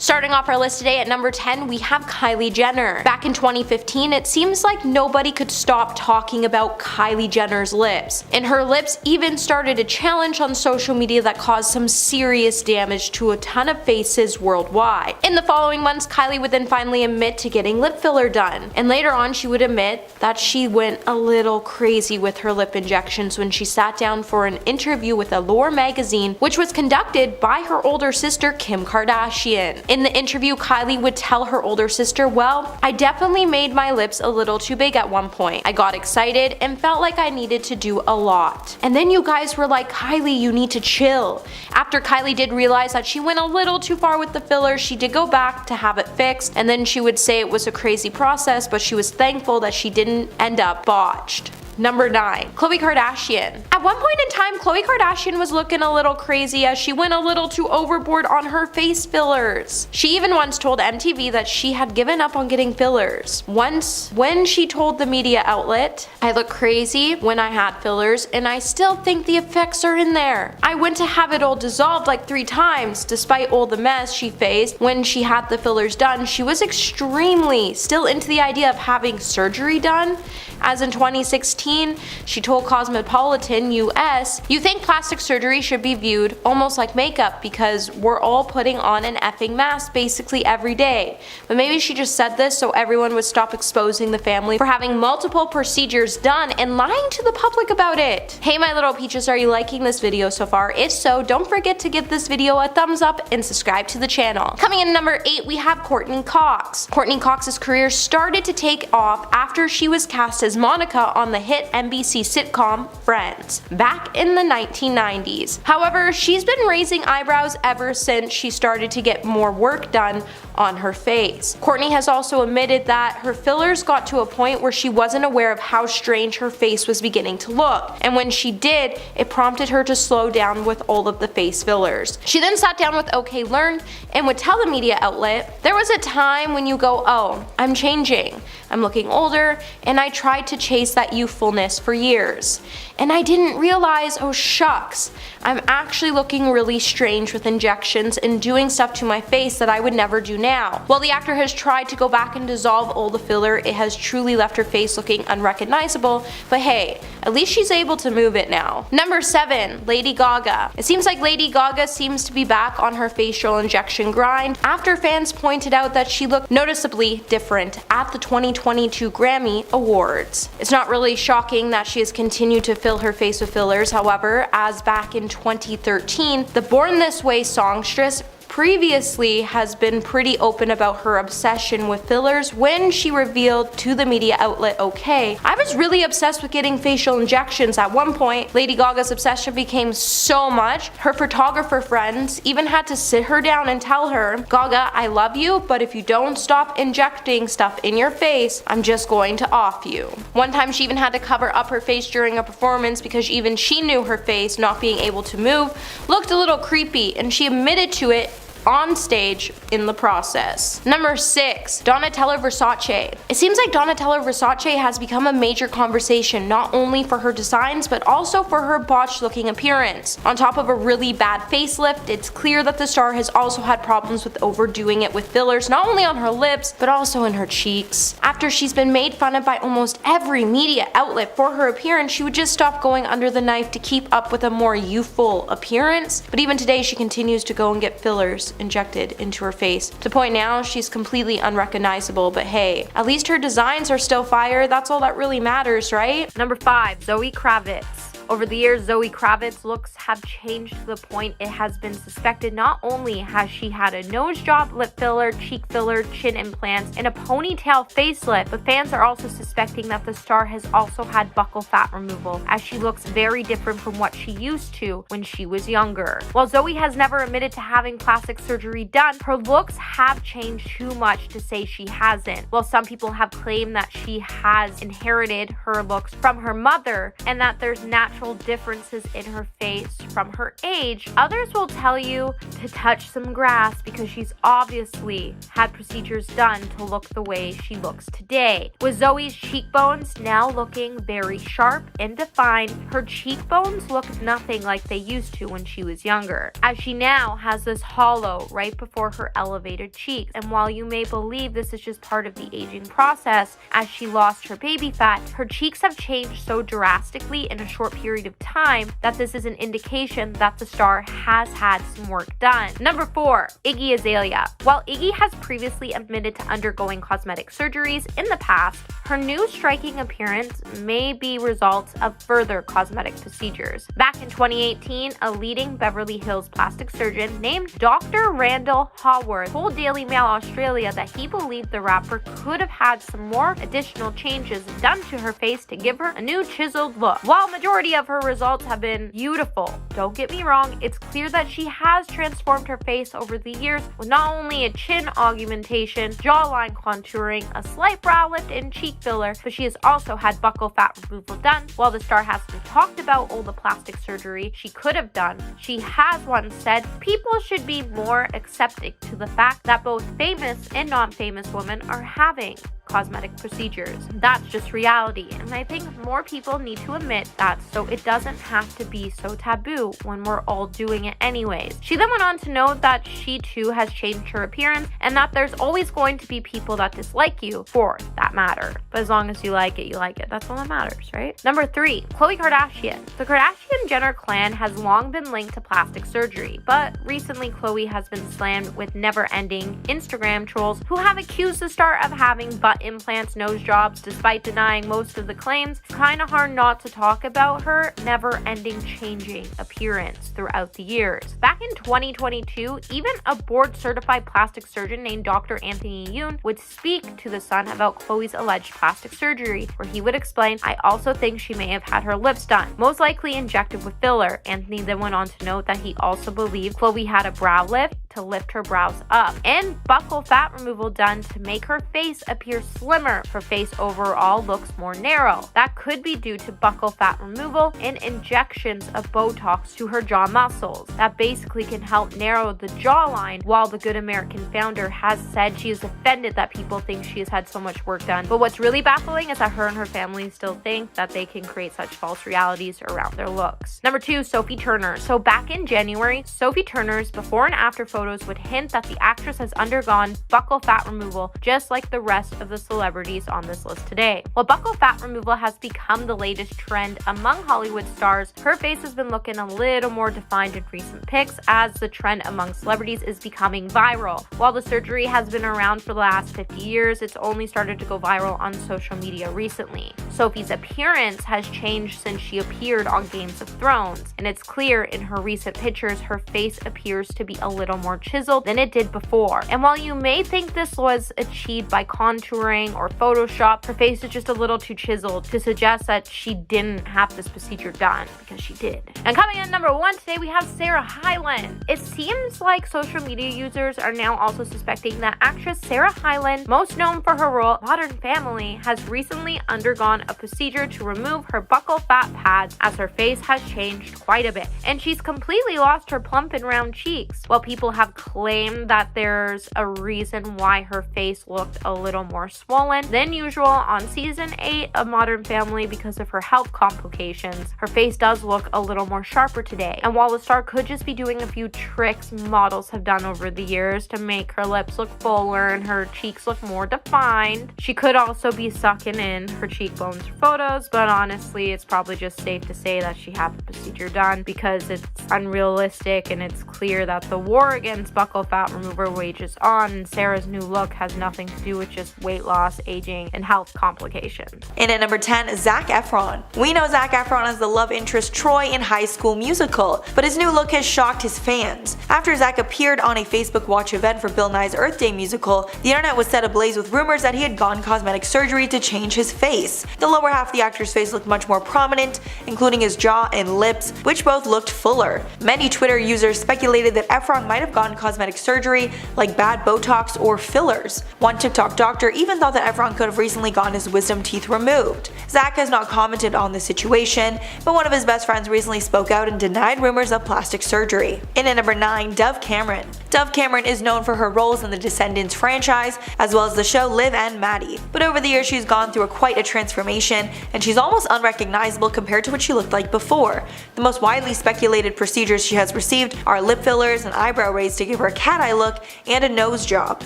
Starting off our list today at number 10, we have Kylie Jenner. Back in 2015, it seems like nobody could stop talking about Kylie Jenner's lips, and her lips even started a challenge on social media that caused some serious damage to a ton of faces worldwide. In the following months, Kylie would then finally admit to getting lip filler done, and later on she would admit that she went a little crazy with her lip injections when she sat down for an interview with Allure magazine, which was conducted by her older sister Kim Kardashian. In the interview, Kylie would tell her older sister, "Well, I definitely made my lips a little too big at one point. I got excited and felt like I needed to do a lot." And then you guys were like, "Kylie, you need to chill." After Kylie did realize that she went a little too far with the filler, she did go back to have it fixed, and then she would say it was a crazy process, but she was thankful that she didn't end up botched. Number 9. Khloe Kardashian. At one point in time, Khloe Kardashian was looking a little crazy as she went a little too overboard on her face fillers. She even once told MTV that she had given up on getting fillers. Once, when she told the media outlet, "I look crazy when I had fillers and I still think the effects are in there. I went to have it all dissolved like 3 times." Despite all the mess she faced when she had the fillers done, she was extremely still into the idea of having surgery done. As in 2016, she told Cosmopolitan US, "You think plastic surgery should be viewed almost like makeup because we're all putting on an effing mask basically every day." But maybe she just said this so everyone would stop exposing the family for having multiple procedures done and lying to the public about it. Hey my little peaches, are you liking this video so far? If so, don't forget to give this video a thumbs up and subscribe to the channel. Coming in at number 8, we have Courtney Cox. Courtney Cox's career started to take off after she was cast as Monica on the hit NBC sitcom Friends back in the 1990s. However, she's been raising eyebrows ever since she started to get more work done on her face. Courtney has also admitted that her fillers got to a point where she wasn't aware of how strange her face was beginning to look, and when she did, it prompted her to slow down with all of the face fillers. She then sat down with OK Learned and would tell the media outlet, "There was a time when you go, oh, I'm changing, I'm looking older, and I tried to chase that youthfulness for years. And I didn't realize, oh shucks, I'm actually looking really strange with injections and doing stuff to my face that I would never do now." While the actor has tried to go back and dissolve all the filler, it has truly left her face looking unrecognizable, but hey, at least she's able to move it now. Number 7. Lady Gaga. It seems like Lady Gaga seems to be back on her facial injection grind after fans pointed out that she looked noticeably different at the 2022 Grammy Awards. It's not really shocking that she has continued to fill her face with fillers, however, as back in 2013, the Born This Way songstress previously has been pretty open about her obsession with fillers when she revealed to the media outlet OK, "I was really obsessed with getting facial injections at one point." Lady Gaga's obsession became so much, her photographer friends even had to sit her down and tell her, "Gaga, I love you, but if you don't stop injecting stuff in your face, I'm just going to off you." One time she even had to cover up her face during a performance because even she knew her face not being able to move looked a little creepy, and she admitted to it on stage in the process. Number 6. Donatella Versace. It seems like Donatella Versace has become a major conversation not only for her designs but also for her botched looking appearance. On top of a really bad facelift, it's clear that the star has also had problems with overdoing it with fillers not only on her lips but also in her cheeks. After she's been made fun of by almost every media outlet for her appearance, she would just stop going under the knife to keep up with a more youthful appearance, but even today she continues to go and get fillers injected into her face. To the point now she's completely unrecognizable, but hey, at least her designs are still fire, that's all that really matters, right? Number 5. Zoe Kravitz. Over the years, Zoe Kravitz's looks have changed to the point it has been suspected not only has she had a nose job, lip filler, cheek filler, chin implants, and a ponytail facelift, but fans are also suspecting that the star has also had buccal fat removal, as she looks very different from what she used to when she was younger. While Zoe has never admitted to having plastic surgery done, her looks have changed too much to say she hasn't. While some people have claimed that she has inherited her looks from her mother and that there's natural natural differences in her face from her age, others will tell you to touch some grass because she's obviously had procedures done to look the way she looks today. With Zoe's cheekbones now looking very sharp and defined, her cheekbones look nothing like they used to when she was younger, as she now has this hollow right before her elevated cheeks. And while you may believe this is just part of the aging process, as she lost her baby fat, her cheeks have changed so drastically in a short period of time that this is an indication that the star has had some work done. Number 4, Iggy Azalea. While Iggy has previously admitted to undergoing cosmetic surgeries in the past, her new striking appearance may be results of further cosmetic procedures. Back in 2018, a leading Beverly Hills plastic surgeon named Dr. Randall Haworth told Daily Mail Australia that he believed the rapper could have had some more additional changes done to her face to give her a new chiseled look. While majority of her results have been beautiful, don't get me wrong, it's clear that she has transformed her face over the years with not only a chin augmentation, jawline contouring, a slight brow lift, and cheek filler, but she has also had buccal fat removal done. While the star hasn't talked about all the plastic surgery she could have done, she has once said people should be more accepting to the fact that both famous and non-famous women are having cosmetic procedures. That's just reality, and I think more people need to admit that so it doesn't have to be so taboo when we're all doing it anyways. She then went on to note that she too has changed her appearance and that there's always going to be people that dislike you for that matter. But as long as you like it, you like it. That's all that matters, right? Number 3, Khloe Kardashian. The Kardashian-Jenner clan has long been linked to plastic surgery, but recently Khloe has been slammed with never-ending Instagram trolls who have accused the star of having butt implants, nose jobs, despite denying most of the claims. It's kind of hard not to talk about her never-ending changing appearance throughout the years. Back in 2022, even a board-certified plastic surgeon named Dr. Anthony Yoon would speak to The Sun about Khloe's alleged plastic surgery, where he would explain, "I also think she may have had her lips done, most likely injected with filler." Anthony then went on to note that he also believed Khloe had a brow lift to lift her brows up, and buccal fat removal done to make her face appear slimmer. Her face overall looks more narrow. That could be due to buccal fat removal and injections of Botox to her jaw muscles. That basically can help narrow the jawline, while the Good American founder has said she is offended that people think she has had so much work done. But what's really baffling is that her and her family still think that they can create such false realities around their looks. Number 2, Sophie Turner. So back in January, Sophie Turner's before and after photos would hint that the actress has undergone buccal fat removal, just like the rest of the celebrities on this list today. While buccal fat removal has become the latest trend among Hollywood stars, her face has been looking a little more defined in recent pics, as the trend among celebrities is becoming viral. While the surgery has been around for the last 50 years, it's only started to go viral on social media recently. Sophie's appearance has changed since she appeared on Games of Thrones, and it's clear in her recent pictures her face appears to be a little more chiseled than it did before. And while you may think this was achieved by contouring or Photoshop, her face is just a little too chiseled to suggest that she didn't have this procedure done, because she did. And coming in number 1 today, we have Sarah Hyland. It seems like social media users are now also suspecting that actress Sarah Hyland, most known for her role in Modern Family, has recently undergone a procedure to remove her buccal fat pads, as her face has changed quite a bit, and she's completely lost her plump and round cheeks. While people have claimed that there's a reason why her face looked a little more swollen than usual on season 8 of Modern Family because of her health complications, her face does look a little more sharper today. And while the star could just be doing a few tricks models have done over the years to make her lips look fuller and her cheeks look more defined, she could also be sucking in her cheekbones for photos. But honestly, it's probably just safe to say that she had the procedure done, because it's unrealistic and it's clear that the war against buccal fat remover wages on, and Sarah's new look has nothing to do with just weight loss, aging, and health complications. And at number 10, Zac Efron. We know Zac Efron as the love interest Troy in High School Musical, but his new look has shocked his fans. After Zac appeared on a Facebook Watch event for Bill Nye's Earth Day musical, the internet was set ablaze with rumors that he had gone cosmetic surgery to change his face. The lower half of the actor's face looked much more prominent, including his jaw and lips, which both looked fuller. Many Twitter users speculated that Efron might have gone cosmetic surgery like bad Botox or fillers. One TikTok doctor even even thought that Efron could have recently gotten his wisdom teeth removed. Zac has not commented on the situation, but one of his best friends recently spoke out and denied rumors of plastic surgery. In at number 9, Dove Cameron. Dove Cameron is known for her roles in the Descendants franchise, as well as the show Liv and Maddie, but over the years she's gone through quite a transformation, and she's almost unrecognizable compared to what she looked like before. The most widely speculated procedures she has received are lip fillers, an eyebrow raise to give her a cat eye look, and a nose job.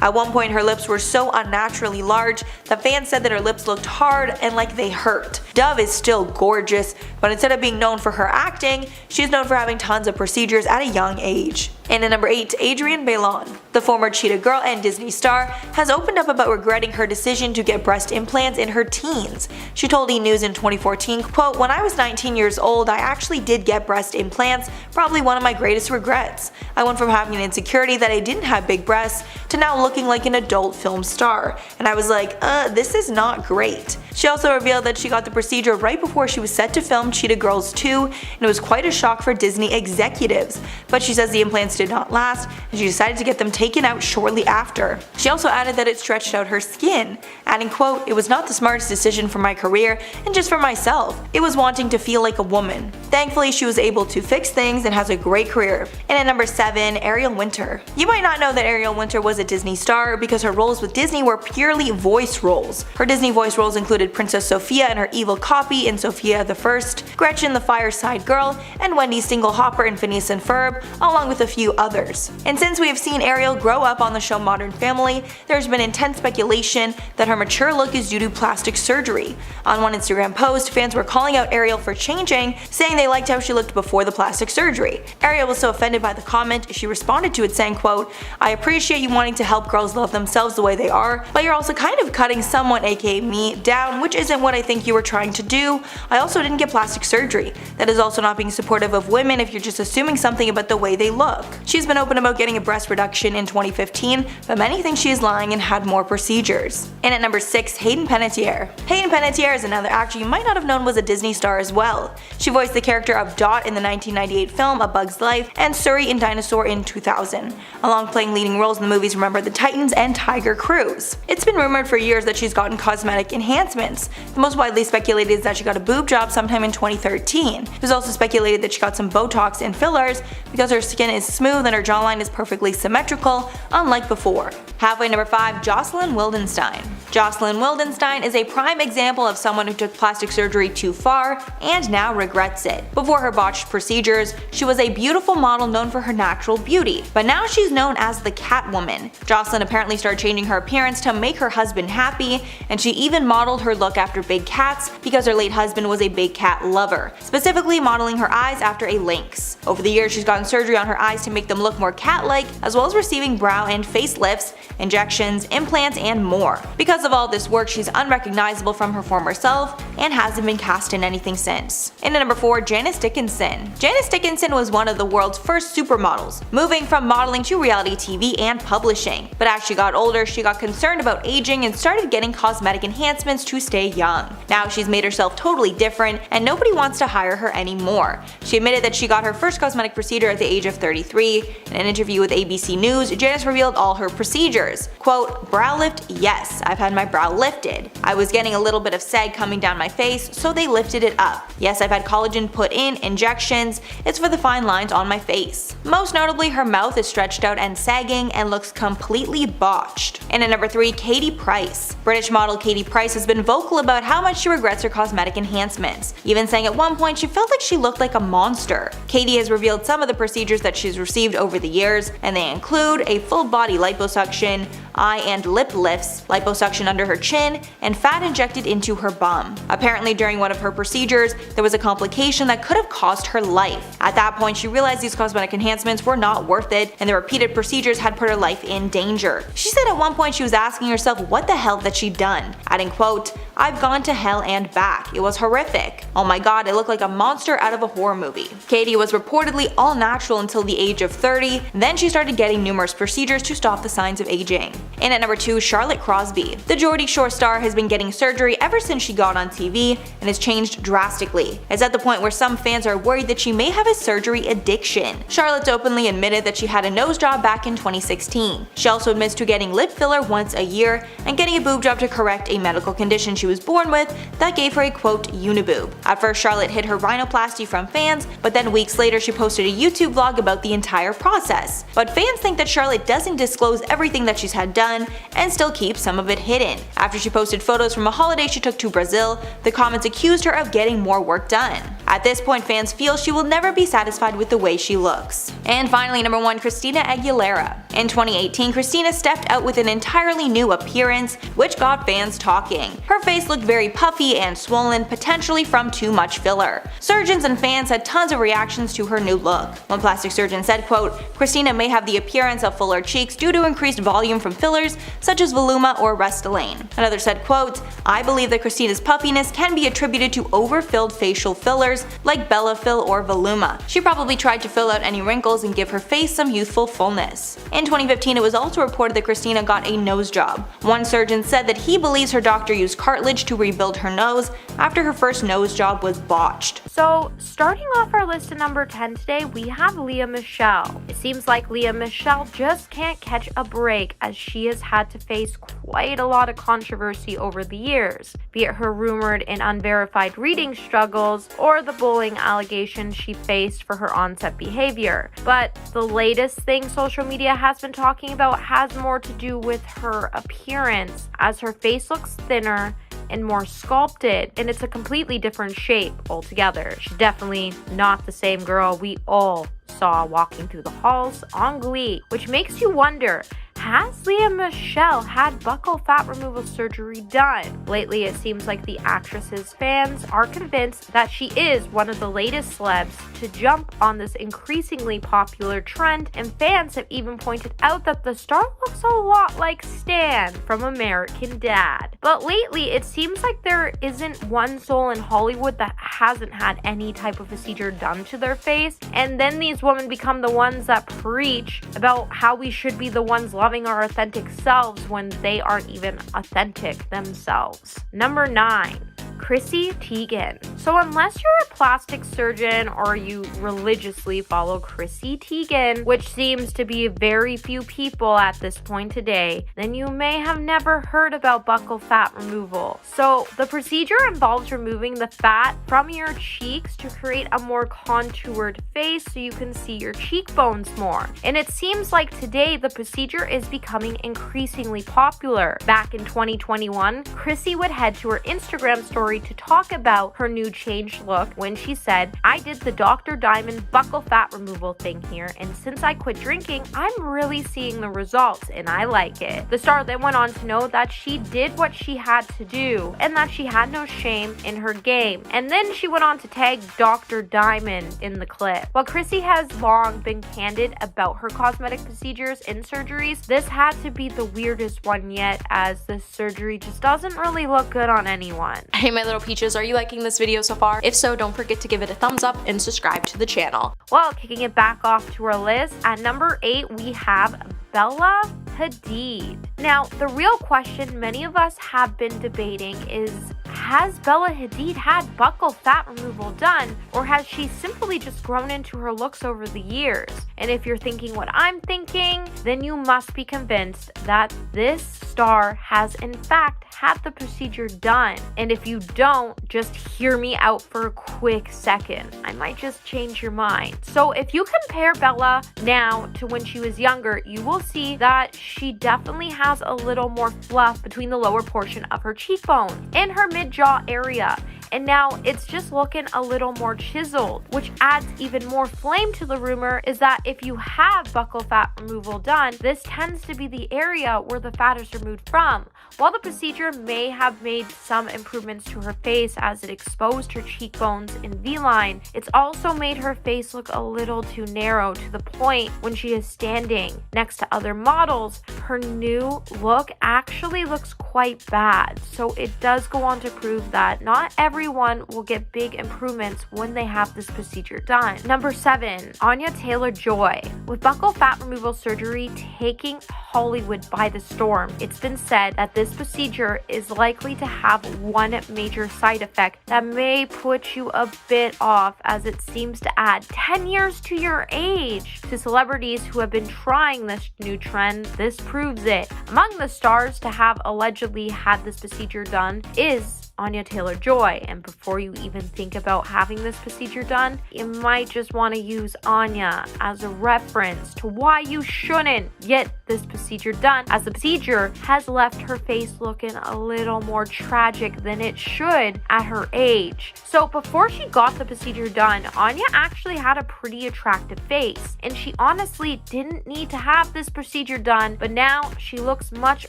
At one point her lips were so unnaturally large that fans said that her lips looked hard and like they hurt. Dove is still gorgeous, but instead of being known for her acting, she's known for having tons of procedures at a young age. And at number 8, Adrienne Bailon. The former Cheetah Girl and Disney star has opened up about regretting her decision to get breast implants in her teens. She told E! News in 2014, quote, "When I was 19 years old, I actually did get breast implants, probably one of my greatest regrets. I went from having an insecurity that I didn't have big breasts to now looking like an adult film star. And I was like, this is not great." She also revealed that she got the procedure right before she was set to film Cheetah Girls 2, and it was quite a shock for Disney executives. But she says the implants did not last, and she decided to get them taken out shortly after. She also added that it stretched out her skin, adding, quote, "It was not the smartest decision for my career and just for myself. It was wanting to feel like a woman." Thankfully, she was able to fix things and has a great career. And at number 7, Ariel Winter. You might not know that Ariel Winter was a Disney star because her roles with Disney were purely voice roles. Her Disney voice roles included Princess Sophia and her evil copy in Sophia the First, Gretchen the Fireside Girl, and Wendy Single Hopper in Phineas and Ferb, along with a few others. And since we have seen Ariel grow up on the show Modern Family, there's been intense speculation that her mature look is due to plastic surgery. On one Instagram post, fans were calling out Ariel for changing, saying they liked how she looked before the plastic surgery. Ariel was so offended by the comment, she responded to it saying, quote, "I appreciate you wanting to help girls love themselves the way they are, but you're also kind of cutting someone, aka me, down, which isn't what I think you were trying to do. I also didn't get plastic surgery. That is also not being supportive of women if you're just assuming something about the way they look." She's been open about getting a breast reduction in 2015, but many think she is lying and had more procedures. And at number 6, Hayden Panettiere. Hayden Panettiere is another actor you might not have known was a Disney star as well. She voiced the character of Dot in the 1998 film A Bug's Life and Suri in Dinosaur in 2000, along playing leading roles in the movies Remember the Titans and Tiger Cruise. It's been rumored for years that she's gotten cosmetic enhancements. The most widely speculated is that she got a boob job sometime in 2013. It was also speculated that she got some Botox and fillers because her skin is smooth and her jawline is perfectly symmetrical, unlike before. Halfway number 5, Jocelyn Wildenstein. Jocelyn Wildenstein is a prime example of someone who took plastic surgery too far and now regrets it. Before her botched procedures, she was a beautiful model known for her natural beauty, but now she's known as the Catwoman. Jocelyn apparently started changing her appearance to make her husband happy, and she even modeled her look after big cats because her late husband was a big cat lover, specifically modeling her eyes after a lynx. Over the years, she's gotten surgery on her eyes to make them look more cat-like, as well as receiving brow and face lifts, injections, implants, and more. Because of all this work, she's unrecognizable from her former self and hasn't been cast in anything since. And at number 4, Janice Dickinson. Janice Dickinson was one of the world's first supermodels, moving from modeling to reality TV and publishing. But as she got older, she got concerned about aging and started getting cosmetic enhancements to stay young. Now she's made herself totally different and nobody wants to hire her anymore. She admitted that she got her first cosmetic procedure at the age of 33. In an interview with ABC News, Janice revealed all her procedures. Quote, "Brow lift, yes, I've had my brow lifted. I was getting a little bit of sag coming down my face, so they lifted it up. Yes, I've had collagen put in, injections, it's for the fine lines on my face." Most notably, her mouth is stretched out and sagging and looks completely botched. And at number 3, Katie Price. British model Katie Price has been vocal about how much she regrets her cosmetic enhancements, even saying at one point she felt like she looked like a monster. Katie has revealed some of the procedures that she's received over the years, and they include a full body liposuction, eye and lip lifts, liposuction under her chin, and fat injected into her bum. Apparently during one of her procedures, there was a complication that could have cost her life. At that point, she realized these cosmetic enhancements were not worth it, and the repeated procedures had put her life in danger. She said at one point she was asking herself what the hell that she'd done, adding, quote, "I've gone to hell and back. It was horrific. Oh my god, I look like a monster out of a horror movie." Katie was reportedly all natural until the age of 30, then she started getting numerous procedures to stop the signs of aging. And at number 2, Charlotte Crosby. The Geordie Shore star has been getting surgery ever since she got on TV and has changed drastically. It's at the point where some fans are worried that she may have a surgery addiction. Charlotte's openly admitted that she had a nose job back in 2016. She also admits to getting lip filler once a year and getting a boob job to correct a medical condition she was born with that gave her a quote uniboob. At first, Charlotte hid her rhinoplasty from fans, but then weeks later she posted a YouTube vlog about the entire process. But fans think that Charlotte doesn't disclose everything that she's had done and still keeps some of it hidden. After she posted photos from a holiday she took to Brazil, the comments accused her of getting more work done. At this point, fans feel she will never be satisfied with the way she looks. And finally, number 1, Christina Aguilera. In 2018, Christina stepped out with an entirely new appearance, which got fans talking. Her face looked very puffy and swollen, potentially from too much filler. Surgeons and fans had tons of reactions to her new look. One plastic surgeon said, quote, "Christina may have the appearance of fuller cheeks due to increased volume from fillers such as Voluma or Restylane." Another said, quote, "I believe that Christina's puffiness can be attributed to overfilled facial fillers like Bellafill or Voluma. She probably tried to fill out any wrinkles and give her face some youthful fullness." In 2015, it was also reported that Christina got a nose job. One surgeon said that he believes her doctor used cartilage to rebuild her nose after her first nose job was botched. So, starting off our list at number 10 today, we have Lea Michele. It seems like Lea Michele just can't catch a break as she has had to face quite a lot of controversy over the years, be it her rumored and unverified reading struggles or the bullying allegations she faced for her on-set behavior. But the latest thing social media has been talking about has more to do with her appearance, as her face looks thinner and more sculpted, and it's a completely different shape altogether. She's definitely not the same girl we all saw walking through the halls on Glee, which makes you wonder, has Lea Michele had buccal fat removal surgery done? Lately, it seems like the actress's fans are convinced that she is one of the latest celebs to jump on this increasingly popular trend, and fans have even pointed out that the star looks a lot like Stan from American Dad. But lately, it seems like there isn't one soul in Hollywood that hasn't had any type of procedure done to their face, and then these women become the ones that preach about how we should be the ones loving our authentic selves when they aren't even authentic themselves. Number 9. Chrissy Teigen. So unless you're a plastic surgeon or you religiously follow Chrissy Teigen, which seems to be very few people at this point today, then you may have never heard about buccal fat removal. So the procedure involves removing the fat from your cheeks to create a more contoured face so you can see your cheekbones more. And it seems like today the procedure is becoming increasingly popular. Back in 2021, Chrissy would head to her Instagram story to talk about her new changed look when she said, "I did the Dr. Diamond buccal fat removal thing here, and since I quit drinking, I'm really seeing the results and I like it." The star then went on to note that she did what she had to do and that she had no shame in her game. And then she went on to tag Dr. Diamond in the clip. While Chrissy has long been candid about her cosmetic procedures and surgeries, this had to be the weirdest one yet, as this surgery just doesn't really look good on anyone. Hey my little peaches, are you liking this video so far? If so, don't forget to give it a thumbs up and subscribe to the channel. Well, kicking it back off to our list, at number 8 we have Bella Hadid. Now, the real question many of us have been debating is, has Bella Hadid had buccal fat removal done, or has she simply just grown into her looks over the years? And if you're thinking what I'm thinking, then you must be convinced that this star has in fact had the procedure done. And if you don't, just hear me out for a quick second. I might just change your mind. So if you compare Bella now to when she was younger, you will see that she definitely has a little more fluff between the lower portion of her cheekbone and her mid-jaw area. And now it's just looking a little more chiseled, which adds even more flame to the rumor is that if you have buccal fat removal done, this tends to be the area where the fat is removed from. While the procedure may have made some improvements to her face as it exposed her cheekbones in V-line, it's also made her face look a little too narrow to the point when she is standing next to other models, her new look actually looks quite bad. So it does go on to prove that not every everyone will get big improvements when they have this procedure done. Number 7, Anya Taylor-Joy. With buccal fat removal surgery taking Hollywood by the storm, it's been said that this procedure is likely to have one major side effect that may put you a bit off, as it seems to add 10 years to your age. To celebrities who have been trying this new trend, this proves it. Among the stars to have allegedly had this procedure done is Anya Taylor-Joy, and before you even think about having this procedure done, you might just want to use Anya as a reference to why you shouldn't get this procedure done, as the procedure has left her face looking a little more tragic than it should at her age. So before she got the procedure done, Anya actually had a pretty attractive face, and she honestly didn't need to have this procedure done, but now she looks much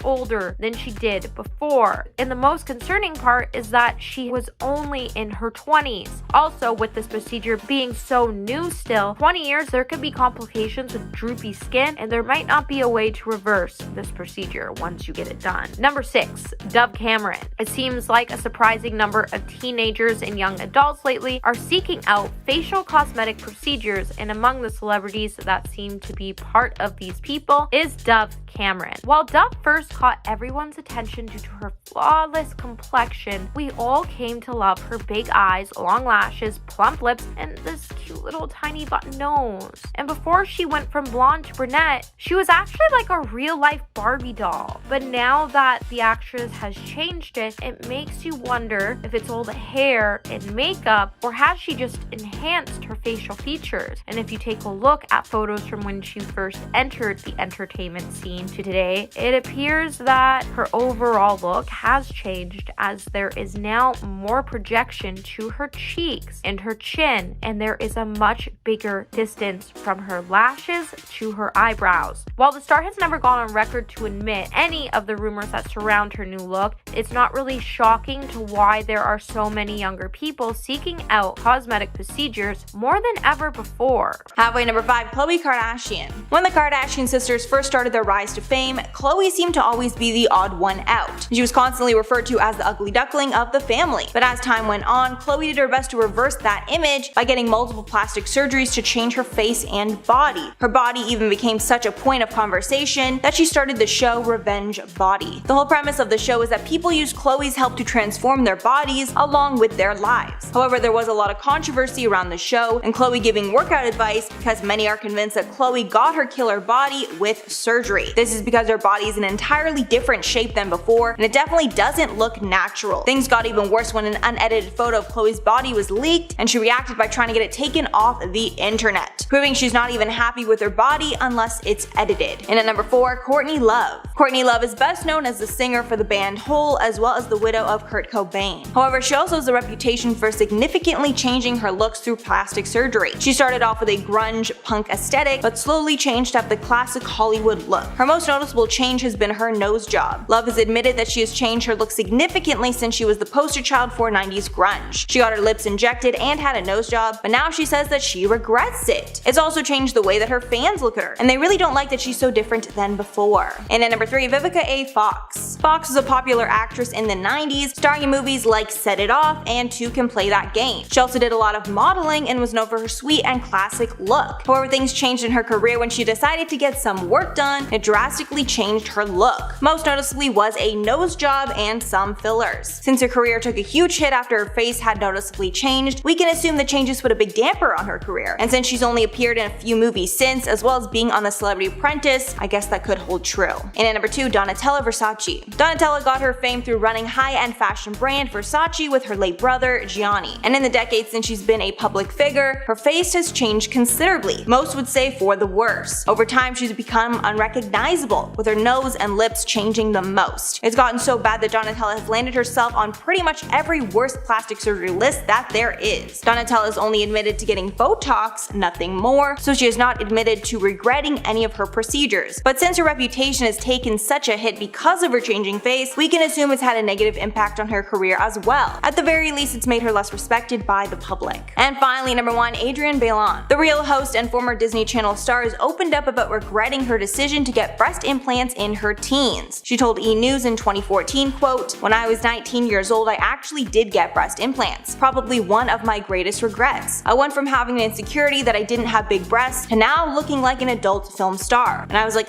older than she did before. And the most concerning part is that she was only in her 20s. Also, with this procedure being so new still, 20 years, there could be complications with droopy skin, and there might not be a way to reverse this procedure once you get it done. Number 6, Dove Cameron. It seems like a surprising number of teenagers and young adults lately are seeking out facial cosmetic procedures, and among the celebrities that seem to be part of these people is Dove Cameron. While Dove first caught everyone's attention due to her flawless complexion, we all came to love her big eyes, long lashes, plump lips, and this cute little tiny button nose. And before she went from blonde to brunette, she was actually like a real-life Barbie doll. But now that the actress has changed it, it makes you wonder if it's all the hair and makeup, or has she just enhanced her facial features? And if you take a look at photos from when she first entered the entertainment scene to today, it appears that her overall look has changed, as there is now more projection to her cheeks and her chin, and there is a much bigger distance from her lashes to her eyebrows. While the star has never gone on record to admit any of the rumors that surround her new look, it's not really shocking to why there are so many younger people seeking out cosmetic procedures more than ever before. Halfway number 5, Khloe Kardashian. When the Kardashian sisters first started their rise to fame, Khloe seemed to always be the odd one out. She was constantly referred to as the ugly duckling of the family. But as time went on, Khloe did her best to reverse that image by getting multiple plastic surgeries to change her face and body. Her body even became such a point of conversation that she started the show Revenge Body. The whole premise of the show is that people use Khloe's help to transform their bodies along with their lives. However, there was a lot of controversy around the show and Khloe giving workout advice, because many are convinced that Khloe got her killer body with surgery. This is because her body is in an entirely different shape than before, and it definitely doesn't look natural. Things got even worse when an unedited photo of Khloe's body was leaked, and she reacted by trying to get it taken off the internet, proving she's not even happy with her body unless it's edited. And at number 4, Courtney Love. Courtney Love is best known as the singer for the band Hole, as well as the widow of Kurt Cobain. However, she also has a reputation for significantly changing her looks through plastic surgery. She started off with a grunge punk aesthetic, but slowly changed up the classic Hollywood look. Her most noticeable change has been her nose job. Love has admitted that she has changed her look significantly since she was the poster child for 90s grunge. She got her lips injected and had a nose job, but now she says that she regrets it. It's also changed the way that her fans look at her, and they really don't like that she's so different than before. And at number 3, Vivica A. Fox. Fox was a popular actress in the 90s, starring in movies like Set It Off and Two Can Play That Game. She also did a lot of modeling and was known for her sweet and classic look. However, things changed in her career when she decided to get some work done. It drastically changed her look. Most noticeably was a nose job and some fillers. Since her career took a huge hit after her face had noticeably changed, we can assume the changes put a big damper on her career. And since she's only appeared in a few movies since, as well as being on The Celebrity Apprentice, I guess that could hold true. And at number 2, Donatella Versace. Donatella got her fame through running high-end fashion brand Versace with her late brother, Gianni. And in the decades since she's been a public figure, her face has changed considerably. Most would say for the worse. Over time, she's become unrecognizable, with her nose and lips changing the most. It's gotten so bad that Donatella has landed herself on pretty much every worst plastic surgery list that there is. Donatella is only admitted to getting Botox, nothing more, so she has not admitted to regretting any of her procedures. But since her reputation has taken such a hit because of her changing challenging face, we can assume it's had a negative impact on her career as well. At the very least, it's made her less respected by the public. And finally, number 1, Adrienne Bailon. The Real host and former Disney Channel star has opened up about regretting her decision to get breast implants in her teens. She told E! News in 2014, quote, "When I was 19 years old, I actually did get breast implants. Probably one of my greatest regrets. I went from having an insecurity that I didn't have big breasts to now looking like an adult film star. And I was like,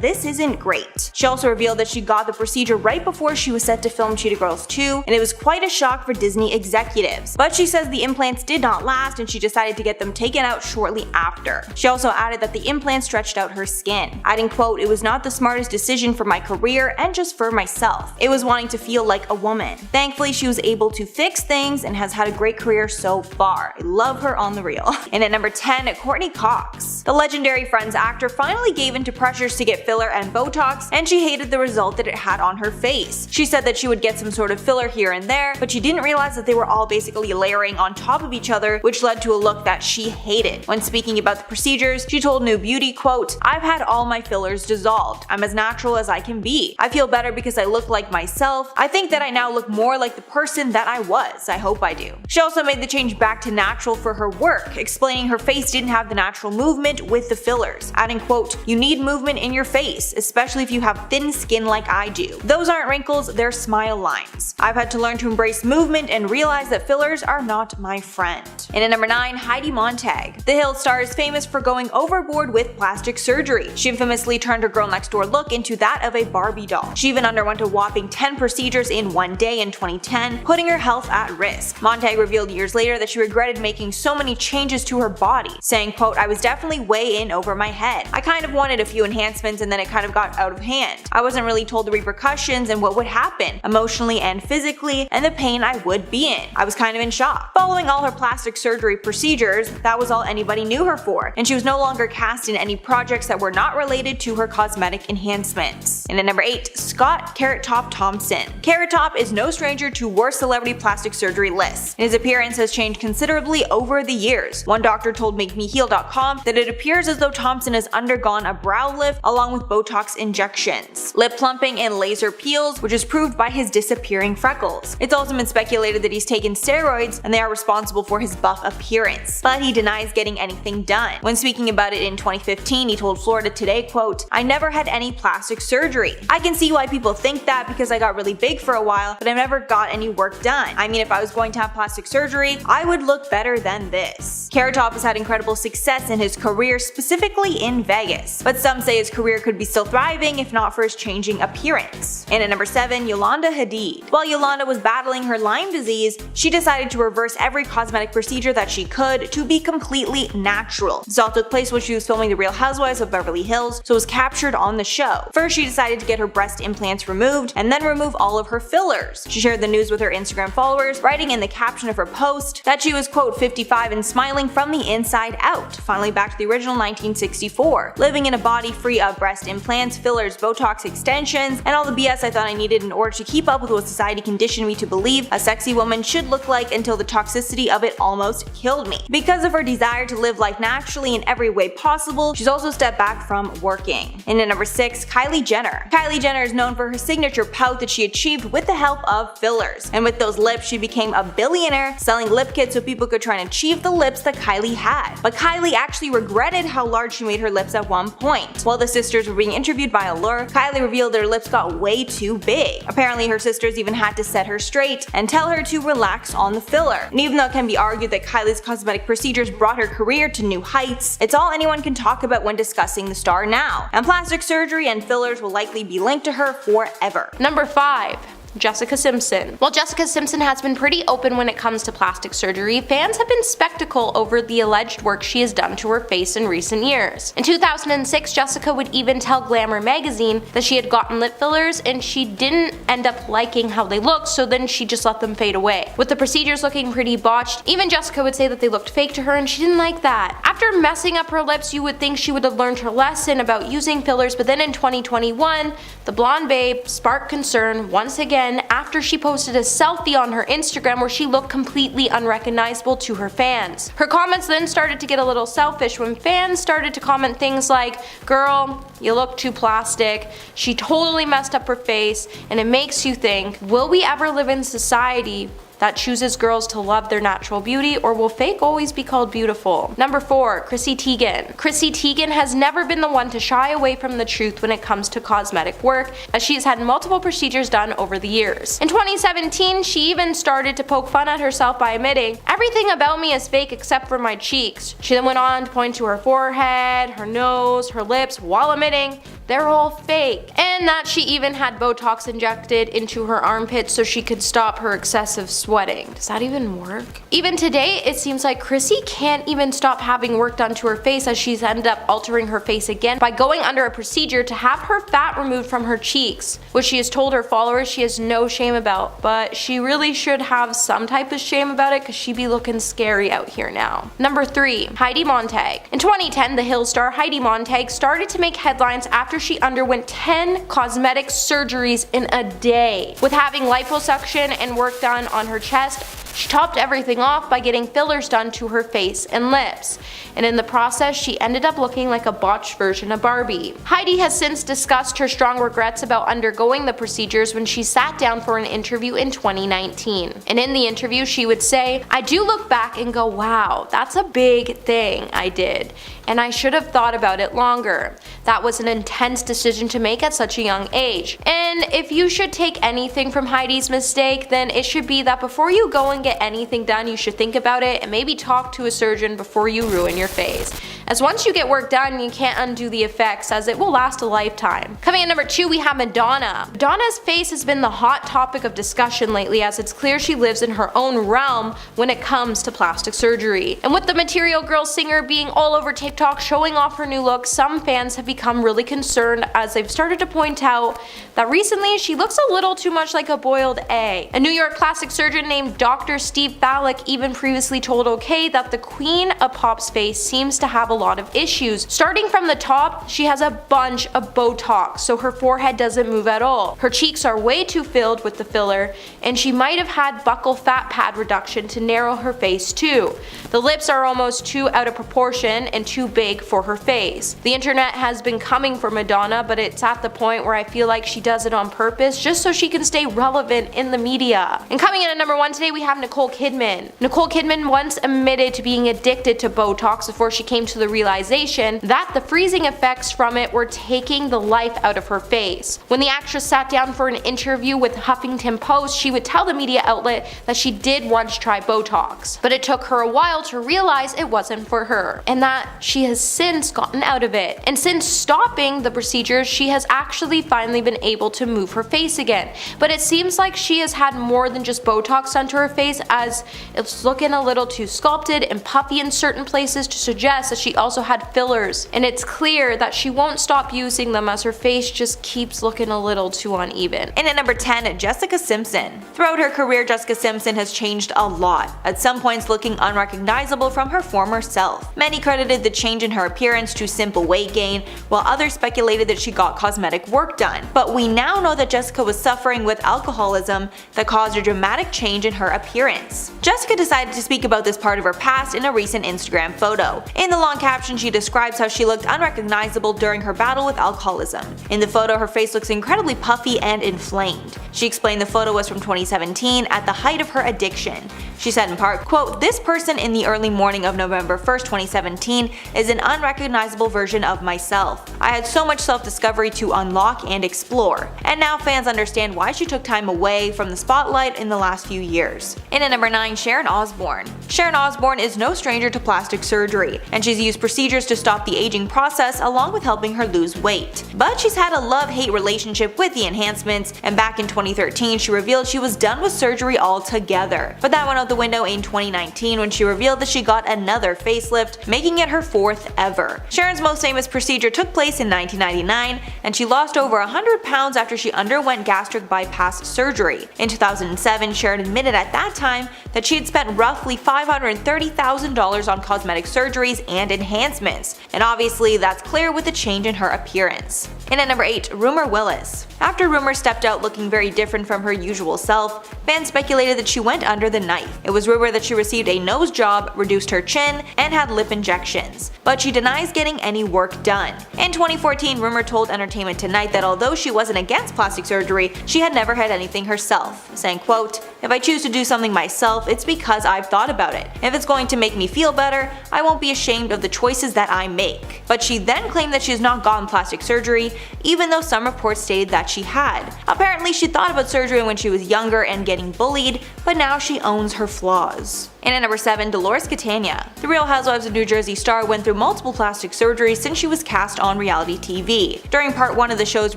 this isn't great." She also revealed that she got the procedure right before she was set to film Cheetah Girls 2, and it was quite a shock for Disney executives. But she says the implants did not last and she decided to get them taken out shortly after. She also added that the implants stretched out her skin, adding, quote, "It was not the smartest decision for my career and just for myself. It was wanting to feel like a woman. Thankfully, she was able to fix things and has had a great career so far. I love her on the real." And at number 10, Courtney Cox. The legendary Friends actor finally gave into pressures to get filler and Botox, and she hated the result that it had on her face. She said that she would get some sort of filler here and there, but she didn't realize that they were all basically layering on top of each other, which led to a look that she hated. When speaking about the procedures, she told New Beauty, quote, "I've had all my fillers dissolved. I'm as natural as I can be. I feel better because I look like myself. I think that I now look more like the person that I was. I hope I do." She also made the change back to natural for her work, explaining her face didn't have the natural movement with the fillers, adding, quote, "You need movement in your face, especially if you have thin skin like I do. Those aren't wrinkles, they're smile lines. I've had to learn to embrace movement and realize that fillers are not my friend." And at number 9, Heidi Montag. The Hill star is famous for going overboard with plastic surgery. She infamously turned her girl next door look into that of a Barbie doll. She even underwent a whopping 10 procedures in one day in 2010, putting her health at risk. Montag revealed years later that she regretted making so many changes to her body, saying, quote, "I was definitely way in over my head. I kind of wanted a few enhancements and then it kind of got out of hand. I wasn't really told the repercussions and what would happen, emotionally and physically, and the pain I would be in. I was kind of in shock." Following all her plastic surgery procedures, that was all anybody knew her for, and she was no longer cast in any projects that were not related to her cosmetic enhancements. And at number 8, Scott Carrot Top Thompson. Carrot Top is no stranger to worst celebrity plastic surgery lists, and his appearance has changed considerably over the years. One doctor told MakeMeHeal.com that it appears as though Thompson has undergone a brow lift along with Botox injections, lip plumping, and laser peels, which is proved by his disappearing freckles. It's also been speculated that he's taken steroids and they are responsible for his buff appearance, but he denies getting anything done. When speaking about it in 2015, he told Florida Today, quote, "I never had any plastic surgery. I can see why people think that because I got really big for a while, but I never got any work done. I mean, if I was going to have plastic surgery, I would look better than this." Carrot Top has had incredible success in his career, specifically in Vegas, but some say his career could be still thriving if not for his changing appearance. And at number 7, Yolanda Hadid. While Yolanda was battling her Lyme disease, she decided to reverse every cosmetic procedure that she could to be completely natural. This all took place when she was filming The Real Housewives of Beverly Hills, so it was captured on the show. First, she decided to get her breast implants removed and then remove all of her fillers. She shared the news with her Instagram followers, writing in the caption of her post that she was, quote, 55 and smiling from the inside out, finally back to the original 1964, living in a body free of breast implants, fillers, Botox extensions, and all the BS I thought I needed in order to keep up with what society conditioned me to believe a sexy woman should look like until the toxicity of it almost killed me. Because of her desire to live life naturally in every way possible, she's also stepped back from working. And at number 6, Kylie Jenner. Kylie Jenner is known for her signature pout that she achieved with the help of fillers. And with those lips, she became a billionaire, selling lip kits so people could try and achieve the lips that Kylie had. But Kylie actually regretted how large she made her lips at one point. While the sisters were being interviewed by Allure, Kylie revealed their lips got way too big. Apparently, her sisters even had to set her straight and tell her to relax on the filler. And even though it can be argued that Kylie's cosmetic procedures brought her career to new heights, it's all anyone can talk about when discussing the star now. And plastic surgery and fillers will likely be linked to her forever. Number 5. Jessica Simpson. While Jessica Simpson has been pretty open when it comes to plastic surgery, fans have been skeptical over the alleged work she has done to her face in recent years. In 2006, Jessica would even tell Glamour magazine that she had gotten lip fillers and she didn't end up liking how they looked, so then she just let them fade away. With the procedures looking pretty botched, even Jessica would say that they looked fake to her and she didn't like that. After messing up her lips, you would think she would have learned her lesson about using fillers, but then in 2021, the blonde babe sparked concern once again again after she posted a selfie on her Instagram where she looked completely unrecognizable to her fans. Her comments then started to get a little selfish when fans started to comment things like, "Girl, you look too plastic, she totally messed up her face," and it makes you think, will we ever live in society that chooses girls to love their natural beauty, or will fake always be called beautiful? Number 4. Chrissy Teigen. Chrissy Teigen has never been the one to shy away from the truth when it comes to cosmetic work, as she has had multiple procedures done over the years. In 2017, she even started to poke fun at herself by admitting, "Everything about me is fake except for my cheeks." She then went on to point to her forehead, her nose, her lips, while admitting they're all fake, and that she even had Botox injected into her armpits so she could stop her excessive sweating. Does that even work? Even today, it seems like Chrissy can't even stop having work done to her face, as she's ended up altering her face again by going under a procedure to have her fat removed from her cheeks, which she has told her followers she has no shame about, but she really should have some type of shame about it because she be looking scary out here now. Number 3. Heidi Montag. In 2010, the Hill star Heidi Montag started to make headlines after she underwent 10 cosmetic surgeries in a day. With having liposuction and work done on her chest, she topped everything off by getting fillers done to her face and lips, and in the process she ended up looking like a botched version of Barbie. Heidi has since discussed her strong regrets about undergoing the procedures when she sat down for an interview in 2019. And in the interview she would say, "I do look back and go, wow, that's a big thing I did, and I should have thought about it longer. That was an intense decision to make at such a young age." And if you should take anything from Heidi's mistake, then it should be that before you go and get anything done, you should think about it and maybe talk to a surgeon before you ruin your face, as once you get work done you can't undo the effects, as it will last a lifetime. Coming in number 2, we have Madonna. Madonna's face has been the hot topic of discussion lately, as it's clear she lives in her own realm when it comes to plastic surgery. And with the Material Girl singer being all over TikTok showing off her new look, some fans have become really concerned, as they've started to point out that recently she looks a little too much like a boiled egg. A New York plastic surgeon named Dr. Steve Falick even previously told OK that the Queen of Pop's face seems to have a lot of issues. Starting from the top, she has a bunch of Botox, so her forehead doesn't move at all. Her cheeks are way too filled with the filler, and she might have had buccal fat pad reduction to narrow her face too. The lips are almost too out of proportion and too big for her face. The internet has been coming for Madonna, but it's at the point where I feel like she does it on purpose just so she can stay relevant in the media. And coming in at number 1 today, we have Nicole Kidman. Nicole Kidman once admitted to being addicted to Botox before she came to the realization that the freezing effects from it were taking the life out of her face. When the actress sat down for an interview with Huffington Post, she would tell the media outlet that she did once try Botox, but it took her a while to realize it wasn't for her, and that she has since gotten out of it. And since stopping the procedures, she has actually finally been able to move her face again. But it seems like she has had more than just Botox done to her face, as it's looking a little too sculpted and puffy in certain places to suggest that she also had fillers. And it's clear that she won't stop using them, as her face just keeps looking a little too uneven. And at number 10, Jessica Simpson. Throughout her career, Jessica Simpson has changed a lot, at some points looking unrecognizable from her former self. Many credited the change in her appearance to simple weight gain, while others speculated that she got cosmetic work done. But we now know that Jessica was suffering with alcoholism that caused a dramatic change in her appearance. Jessica decided to speak about this part of her past in a recent Instagram photo. In the long caption, she describes how she looked unrecognizable during her battle with alcoholism. In the photo, her face looks incredibly puffy and inflamed. She explained the photo was from 2017, at the height of her addiction. She said in part, quote, "This person in the early morning of November 1st, 2017 is an unrecognizable version of myself. I had so much self-discovery to unlock and explore. And now fans understand why she took time away from the spotlight in the last few years." And at number 9, Sharon Osbourne. Sharon Osbourne is no stranger to plastic surgery, and she's used procedures to stop the aging process along with helping her lose weight. But she's had a love-hate relationship with the enhancements, and back in 2013 she revealed she was done with surgery altogether. But that went out the window in 2019 when she revealed that she got another facelift, making it her 4th ever. Sharon's most famous procedure took place in 1999, and she lost over 100 pounds after she underwent gastric bypass surgery. In 2007, Sharon admitted at that time that she had spent roughly $530,000 on cosmetic surgeries and enhancements, and obviously that's clear with the change in her appearance. And at number 8, Rumor Willis. After Rumor stepped out looking very different from her usual self, fans speculated that she went under the knife. It was rumored that she received a nose job, reduced her chin, and had lip injections, but she denies getting any work done. In 2014, rumor told Entertainment Tonight that although she wasn't against plastic surgery, she had never had anything herself, saying, quote, "If I choose to do something myself, it's because I've thought about it. If it's going to make me feel better, I won't be ashamed of the choices that I make." But she then claimed that she has not gotten plastic surgery, even though some reports stated that she had. Apparently, she thought about surgery when she was younger and getting bullied, but now she owns her flaws. And at number 7, Dolores Catania. The Real Housewives of New Jersey star went through multiple plastic surgeries since she was cast on reality TV. During part 1 of the show's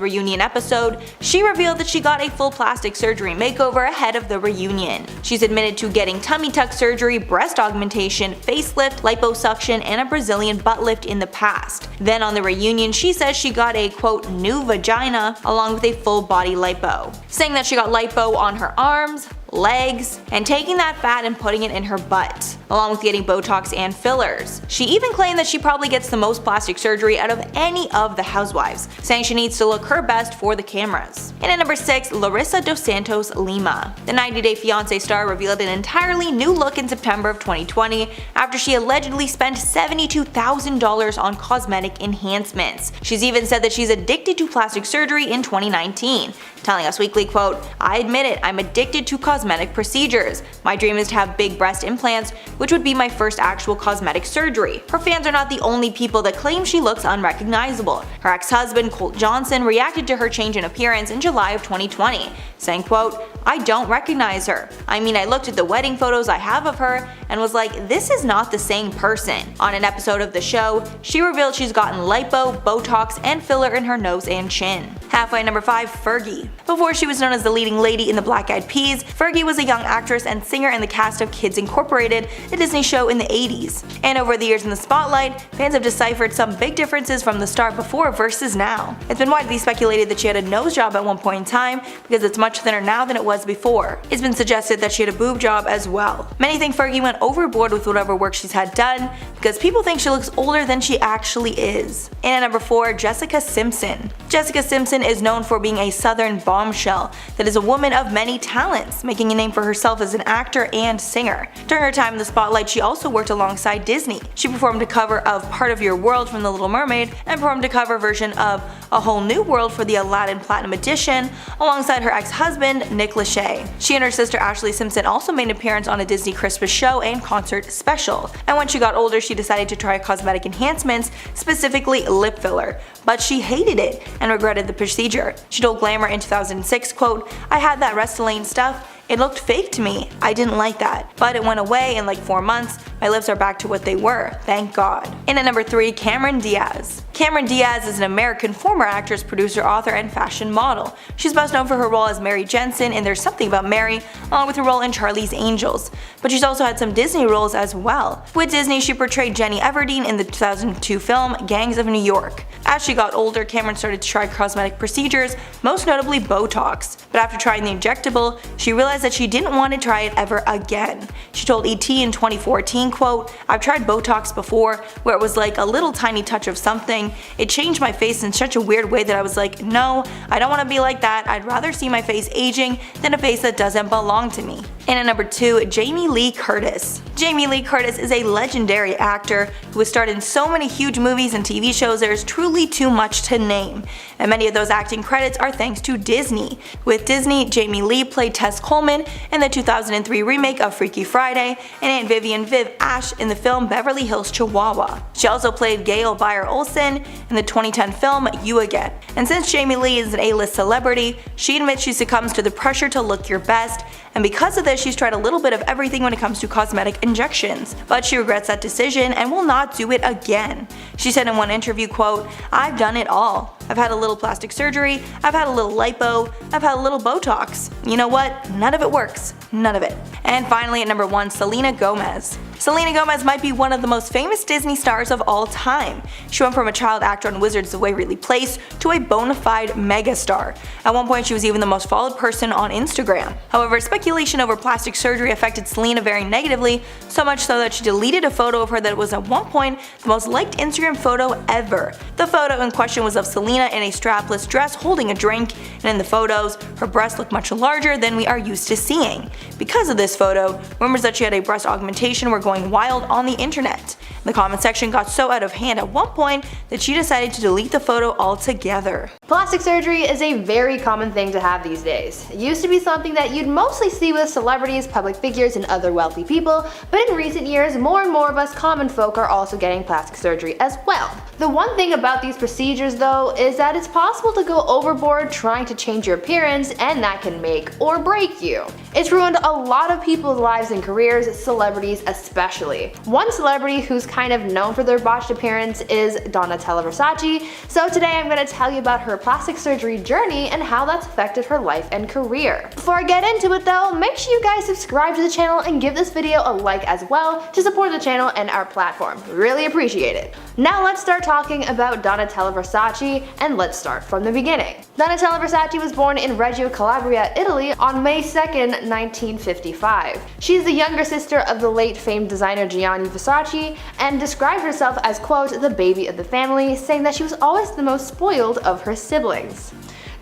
reunion episode, she revealed that she got a full plastic surgery makeover ahead of the reunion. She's admitted to getting tummy tuck surgery, breast augmentation, facelift, liposuction, and a Brazilian butt lift in the past. Then on the reunion, she says she got a quote new vagina along with a full body lipo, saying that she got lipo on her arms, legs, and taking that fat and putting it in her butt, along with getting Botox and fillers. She even claimed that she probably gets the most plastic surgery out of any of the housewives, saying she needs to look her best for the cameras. And at number 6, Larissa dos Santos Lima. The 90 Day Fiancé star revealed an entirely new look in September of 2020 after she allegedly spent $72,000 on cosmetic enhancements. She's even said that she's addicted to plastic surgery in 2019, telling Us Weekly, quote, "I admit it, I'm addicted to cosmetic procedures. My dream is to have big breast implants, which would be my first actual cosmetic surgery." Her fans are not the only people that claim she looks unrecognizable. Her ex-husband, Colt Johnson, reacted to her change in appearance in July of 2020, saying, quote, "I don't recognize her. I mean, I looked at the wedding photos I have of her and was like, this is not the same person." On an episode of the show, she revealed she's gotten lipo, Botox, and filler in her nose and chin. Halfway at number 5, Fergie. Before she was known as the leading lady in the Black Eyed Peas, Fergie was a young actress and singer in the cast of Kids Incorporated, a Disney show in the 80s. And over the years in the spotlight, fans have deciphered some big differences from the star before versus now. It's been widely speculated that she had a nose job at one point in time because it's much thinner now than it was before. It's been suggested that she had a boob job as well. Many think Fergie went overboard with whatever work she's had done because people think she looks older than she actually is. And at number 4, Jessica Simpson. Jessica Simpson is known for being a southern bombshell that is a woman of many talents, making a name for herself as an actor and singer. During her time in the spotlight, she also worked alongside Disney. She performed a cover of Part of Your World from The Little Mermaid and performed a cover version of A Whole New World for the Aladdin Platinum Edition alongside her ex-husband, Nick Lachey. She and her sister Ashley Simpson also made an appearance on a Disney Christmas show and concert special. And when she got older, she decided to try cosmetic enhancements, specifically lip filler, but she hated it and regretted the procedure. She told Glamour in 2006, quote, "I had that Restylane stuff. It looked fake to me. I didn't like that. But it went away in like 4 months. My lips are back to what they were. Thank God." And at number 3, Cameron Diaz. Cameron Diaz is an American former actress, producer, author, and fashion model. She's best known for her role as Mary Jensen in There's Something About Mary, along with her role in Charlie's Angels. But she's also had some Disney roles as well. With Disney, she portrayed Jenny Everdeen in the 2002 film Gangs of New York. As she got older, Cameron started to try cosmetic procedures, most notably Botox. But after trying the injectable, she realized that she didn't want to try it ever again. She told ET in 2014, quote, "I've tried Botox before, where it was like a little tiny touch of something. It changed my face in such a weird way that I was like, no, I don't want to be like that. I'd rather see my face aging than a face that doesn't belong to me." And at number 2, Jamie Lee Curtis. Jamie Lee Curtis is a legendary actor who has starred in so many huge movies and TV shows there is truly too much to name. And many of those acting credits are thanks to Disney. With Disney, Jamie Lee played Tess Coleman in the 2003 remake of Freaky Friday and Aunt Vivian Viv Ash in the film Beverly Hills Chihuahua. She also played Gail Bayer Olsen in the 2010 film You Again. And since Jamie Lee is an A-list celebrity, she admits she succumbs to the pressure to look your best, and because of this she's tried a little bit of everything when it comes to cosmetic injections. But she regrets that decision and will not do it again. She said in one interview, quote, "I've done it all. I've had a little plastic surgery, I've had a little lipo, I've had a little Botox. You know what? None of it works. None of it." And finally at number 1, Selena Gomez. Selena Gomez might be one of the most famous Disney stars of all time. She went from a child actor on Wizards of Waverly Place to a bona fide megastar. At one point she was even the most followed person on Instagram. However, speculation over plastic surgery affected Selena very negatively, so much so that she deleted a photo of her that was at one point the most liked Instagram photo ever. The photo in question was of Selena in a strapless dress holding a drink, and in the photos, her breasts look much larger than we are used to seeing. Because of this photo, rumors that she had a breast augmentation were going wild on the internet. The comment section got so out of hand at one point that she decided to delete the photo altogether. Plastic surgery is a very common thing to have these days. It used to be something that you'd mostly see with celebrities, public figures, and other wealthy people, but in recent years more and more of us common folk are also getting plastic surgery as well. The one thing about these procedures though is that it's possible to go overboard trying to change your appearance, and that can make or break you. It's ruined a lot of people's lives and careers, celebrities especially. One celebrity who's kind of known for their botched appearance is Donatella Versace, so today I'm going to tell you about her plastic surgery journey and how that's affected her life and career. Before I get into it though, make sure you guys subscribe to the channel and give this video a like as well to support the channel and our platform. Really appreciate it. Now let's start talking about Donatella Versace, and let's start from the beginning. Donatella Versace was born in Reggio Calabria, Italy on May 2nd, 1955. She is the younger sister of the late famed designer Gianni Versace and described herself as, quote, the baby of the family, saying that she was always the most spoiled of her siblings.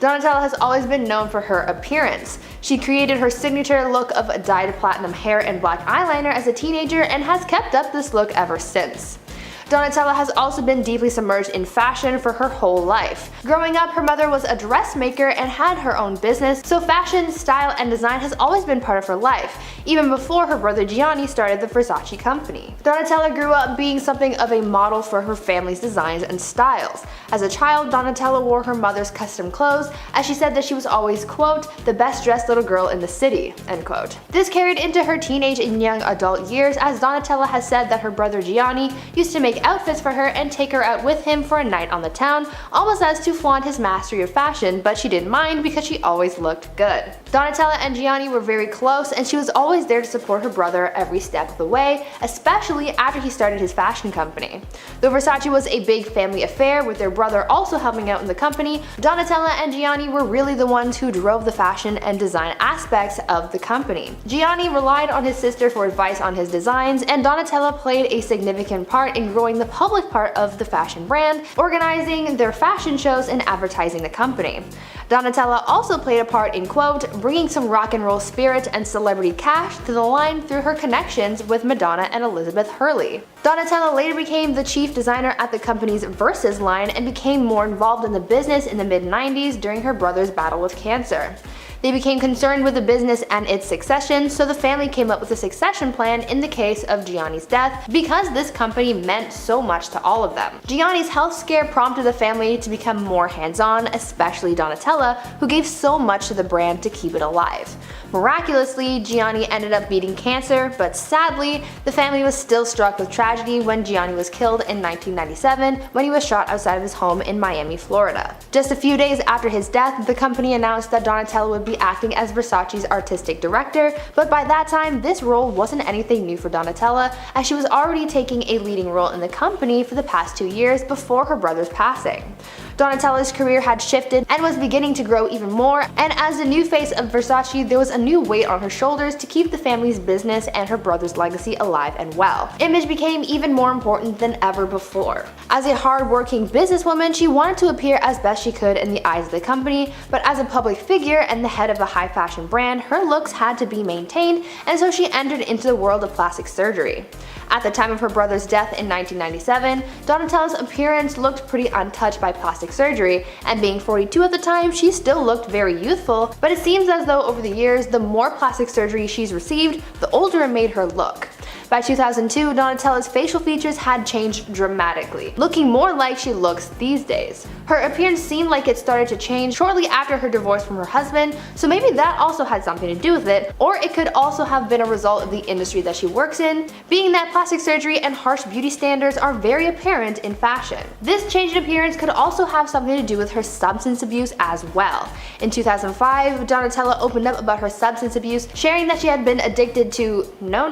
Donatella has always been known for her appearance. She created her signature look of dyed platinum hair and black eyeliner as a teenager and has kept up this look ever since. Donatella has also been deeply submerged in fashion for her whole life. Growing up, her mother was a dressmaker and had her own business, so fashion, style, and design has always been part of her life, even before her brother Gianni started the Versace company. Donatella grew up being something of a model for her family's designs and styles. As a child, Donatella wore her mother's custom clothes, as she said that she was always, quote, the best dressed little girl in the city, end quote. This carried into her teenage and young adult years, as Donatella has said that her brother Gianni used to make outfits for her and take her out with him for a night on the town, almost as to flaunt his mastery of fashion, but she didn't mind because she always looked good. Donatella and Gianni were very close, and she was always there to support her brother every step of the way, especially after he started his fashion company. Though Versace was a big family affair, with their brother also helping out in the company, Donatella and Gianni were really the ones who drove the fashion and design aspects of the company. Gianni relied on his sister for advice on his designs, and Donatella played a significant part in growing the public part of the fashion brand, organizing their fashion shows and advertising the company. Donatella also played a part in, quote, bringing some rock and roll spirit and celebrity cash to the line through her connections with Madonna and Elizabeth Hurley. Donatella later became the chief designer at the company's Versace line and became more involved in the business in the mid-90s during her brother's battle with cancer. They became concerned with the business and its succession, so the family came up with a succession plan in the case of Gianni's death because this company meant so much to all of them. Gianni's health scare prompted the family to become more hands-on, especially Donatella, who gave so much to the brand to keep it alive. Miraculously, Gianni ended up beating cancer, but sadly, the family was still struck with tragedy when Gianni was killed in 1997 when he was shot outside of his home in Miami, Florida. Just a few days after his death, the company announced that Donatella would be acting as Versace's artistic director, but by that time, this role wasn't anything new for Donatella, as she was already taking a leading role in the company for the past 2 years before her brother's passing. Donatella's career had shifted and was beginning to grow even more, and as the new face of Versace, there was a new weight on her shoulders to keep the family's business and her brother's legacy alive and well. Image became even more important than ever before. As a hard-working businesswoman, she wanted to appear as best she could in the eyes of the company, but as a public figure and the head of a high-fashion brand, her looks had to be maintained, and so she entered into the world of plastic surgery. At the time of her brother's death in 1997, Donatella's appearance looked pretty untouched by plastic surgery, and being 42 at the time, she still looked very youthful, but it seems as though over the years, the more plastic surgery she's received, the older it made her look. By 2002, Donatella's facial features had changed dramatically, looking more like she looks these days. Her appearance seemed like it started to change shortly after her divorce from her husband, so maybe that also had something to do with it, or it could also have been a result of the industry that she works in, being that plastic surgery and harsh beauty standards are very apparent in fashion. This change in appearance could also have something to do with her substance abuse as well. In 2005, Donatella opened up about her substance abuse, sharing that she had been addicted to no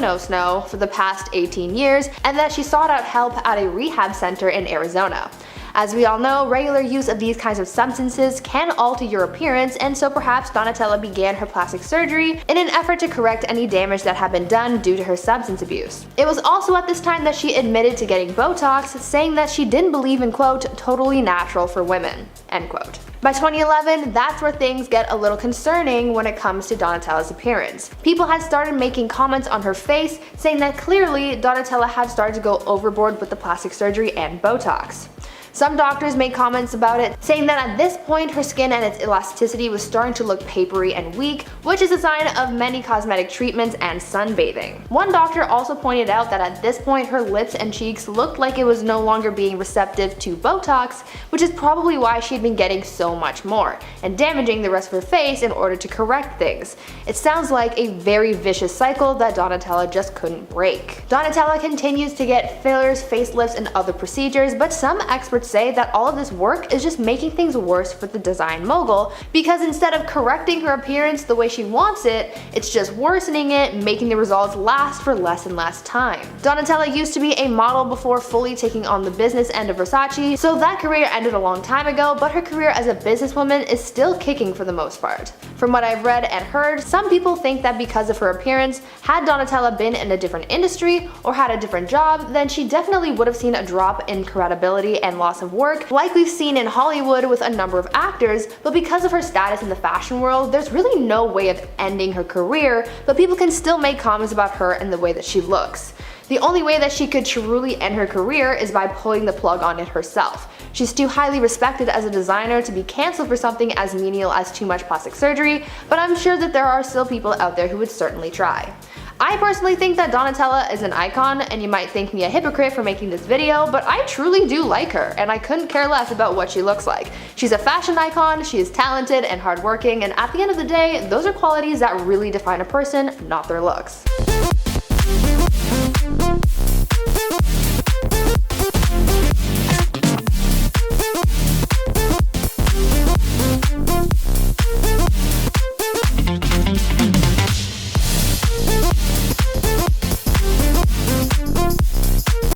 for the past 18 years and that she sought out help at a rehab center in Arizona. As we all know, regular use of these kinds of substances can alter your appearance, and so perhaps Donatella began her plastic surgery in an effort to correct any damage that had been done due to her substance abuse. It was also at this time that she admitted to getting Botox, saying that she didn't believe in quote, totally natural for women, end quote. By 2011, that's where things get a little concerning when it comes to Donatella's appearance. People had started making comments on her face, saying that clearly Donatella had started to go overboard with the plastic surgery and Botox. Some doctors made comments about it, saying that at this point her skin and its elasticity was starting to look papery and weak, which is a sign of many cosmetic treatments and sunbathing. One doctor also pointed out that at this point her lips and cheeks looked like it was no longer being receptive to Botox, which is probably why she had been getting so much more, and damaging the rest of her face in order to correct things. It sounds like a very vicious cycle that Donatella just couldn't break. Donatella continues to get fillers, facelifts, and other procedures, but some experts say that all of this work is just making things worse for the design mogul, because instead of correcting her appearance the way she wants it, it's just worsening it, making the results last for less and less time. Donatella used to be a model before fully taking on the business end of Versace, so that career ended a long time ago, but her career as a businesswoman is still kicking for the most part. From what I've read and heard, some people think that because of her appearance, had Donatella been in a different industry or had a different job, then she definitely would have seen a drop in credibility and loss of work, like we've seen in Hollywood with a number of actors, but because of her status in the fashion world, there's really no way of ending her career, but people can still make comments about her and the way that she looks. The only way that she could truly end her career is by pulling the plug on it herself. She's too highly respected as a designer to be cancelled for something as menial as too much plastic surgery, but I'm sure that there are still people out there who would certainly try. I personally think that Donatella is an icon, and you might think me a hypocrite for making this video, but I truly do like her, and I couldn't care less about what she looks like. She's a fashion icon, she is talented and hardworking, and at the end of the day, those are qualities that really define a person, not their looks.